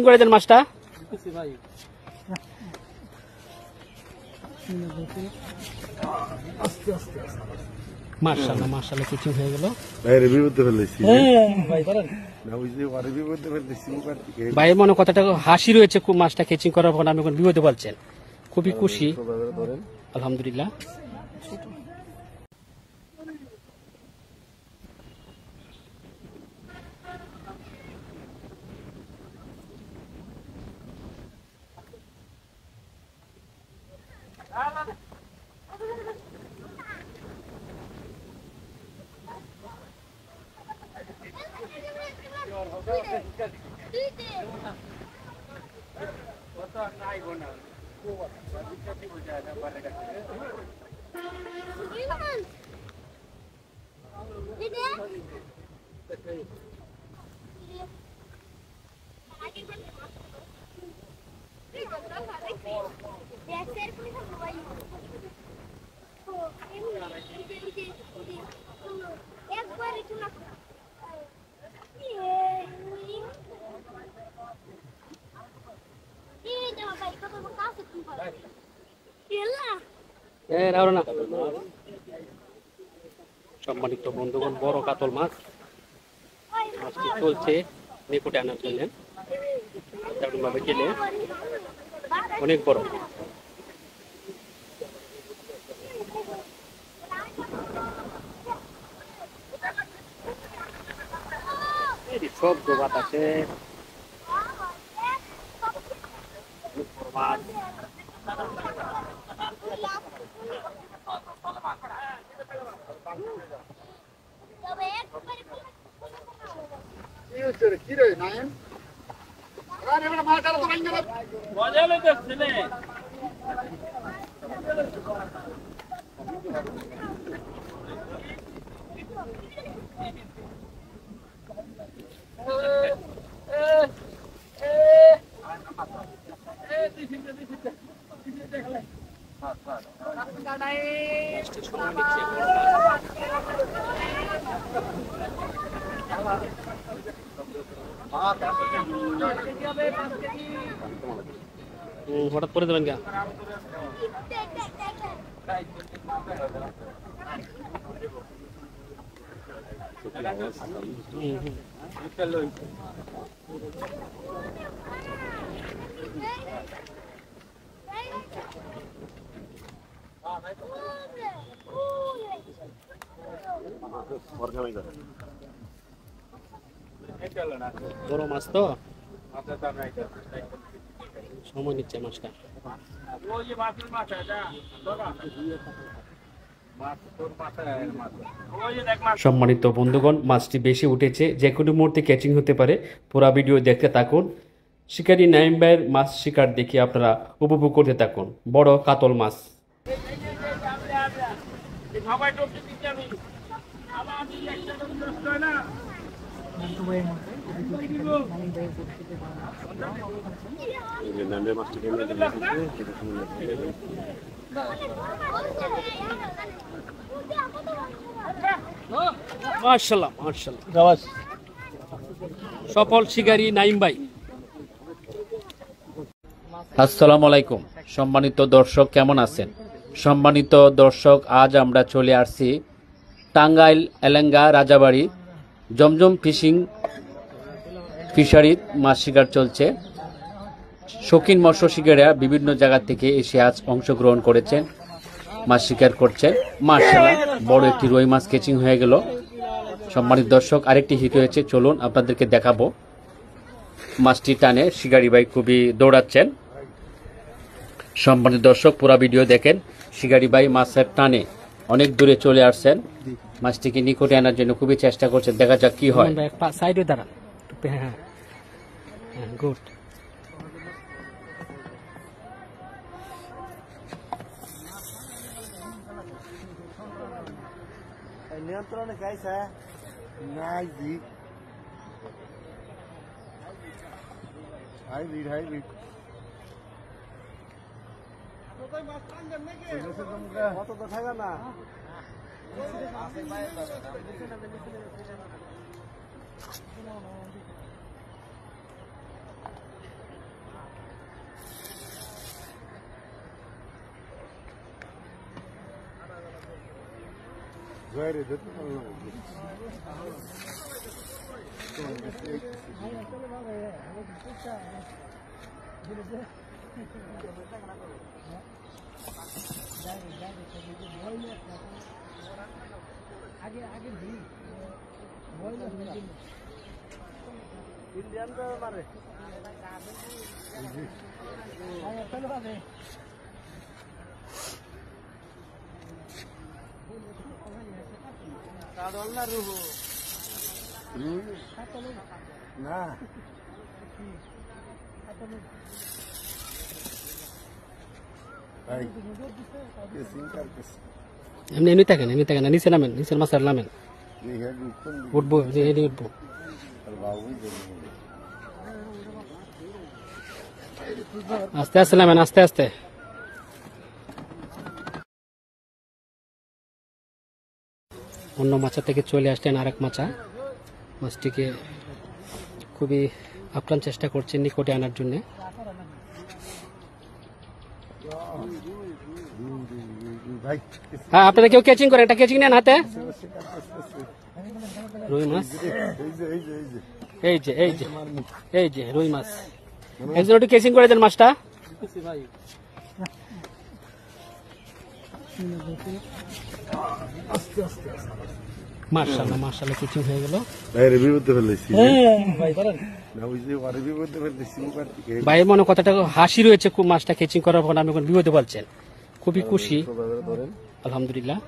করে দেন মাছটা। মাশাআল্লাহ মাশাআল্লাহ কিছু হয়ে গেল ভাইয়ের মনে কথাটা হাসি রয়েছে খুব। মাছটা কেচিং করার পর আমি বিপদে বলছেন, খুবই খুশি আলহামদুলিল্লাহ। সম্মানিত বন্ধুগণ, বড় কাতল মাছ মাছটি চলছে নিকটে আনার জন্য। তেমন ভাবে গেলে অনেক বড়। সব বাতাসে মাছ হঠাৎ করে দেবেন গা। বড় মাছ তো সময় নিচ্ছে মাছটা। সম্মানিত বন্ধুগণ, মাছটি বেশি উঠেছে, যে কোনো মুহূর্তে ক্যাচিং হতে পারে। পুরা ভিডিও দেখতে থাকুন। শিকারী নাইম ভাইয়ের মাছ শিকার দেখে আপনারা উপভোগ করতে থাকুন। বড় কাতল মাছ। মাশাআল্লাহ মাশাআল্লাহ, সফল শিকারী নাইম ভাই। আসসালামু আলাইকুম সম্মানিত দর্শক, কেমন আছেন? সম্মানিত দর্শক, আজ আমরা চলে আসছি টাঙ্গাইল এলেঙ্গা রাজাবাড়ি জমজম ফিশারি মাছ শিকার চলছে। শৌখিন মৎস্য শিকারীরা বিভিন্ন জায়গা থেকে এসে আজ অংশগ্রহণ করেছেন, মাছ শিকার করছেন। মাশাআল্লাহ বড় একটি রুই মাছ কেচিং হয়ে গেল। সম্মানিত দর্শক, আরেকটি হিট হয়েছে, চলুন আপনাদেরকে দেখাবো। মাছটি টানে শিকারী ভাই খুবই দৌড়াচ্ছেন। সম্মানিত দর্শক, পুরা ভিডিও দেখেন। শিকারী ভাই মাছের টানে অনেক দূরে চলে আসছেন, মাছটিকে নিকটে আনার জন্য খুবই চেষ্টা করছেন। দেখা যাক কি হয়। সাইডে দাঁড়ান। গুড। নিয়ন্ত্রণে গাইছে নাই জি হাইব্রিড কত তো থাকা না ঘরে যেতে পারলাম ইন্ডিয়ান মারে কারণ না রুহু না এমনি এমনি থাকেন না নিচে নামেন, নিচের মাছের নামেন, উঠবো উঠবো। আস্তে আস্তে নামেন, আস্তে আস্তে। অন্য মাছা থেকে চলে আসলেন আরেক মাছা। মাছটিকে খুবই আপ্রাণ চেষ্টা করছেন নিকটে আনার জন্য। হ্যাঁ, আপনারা কেউ ক্যাচিং করে, একটা ক্যাচিং নেন হাতে। রুই মাছ, এই যে এই যে এই যে রুই মাছ। একজন একটু ক্যাচিং করে দেন মাছটা। মার্শাল্লাহ মার্শাল্লাহ ক্যাচিং হয়ে গেল। ভাইয়ের মনে কথাটা হাসি রয়েছে খুব, মাছটা ক্যাচিং করার পর আপনি বিপদে বলছেন। খুবই খুশি, আলহামদুলিল্লাহ।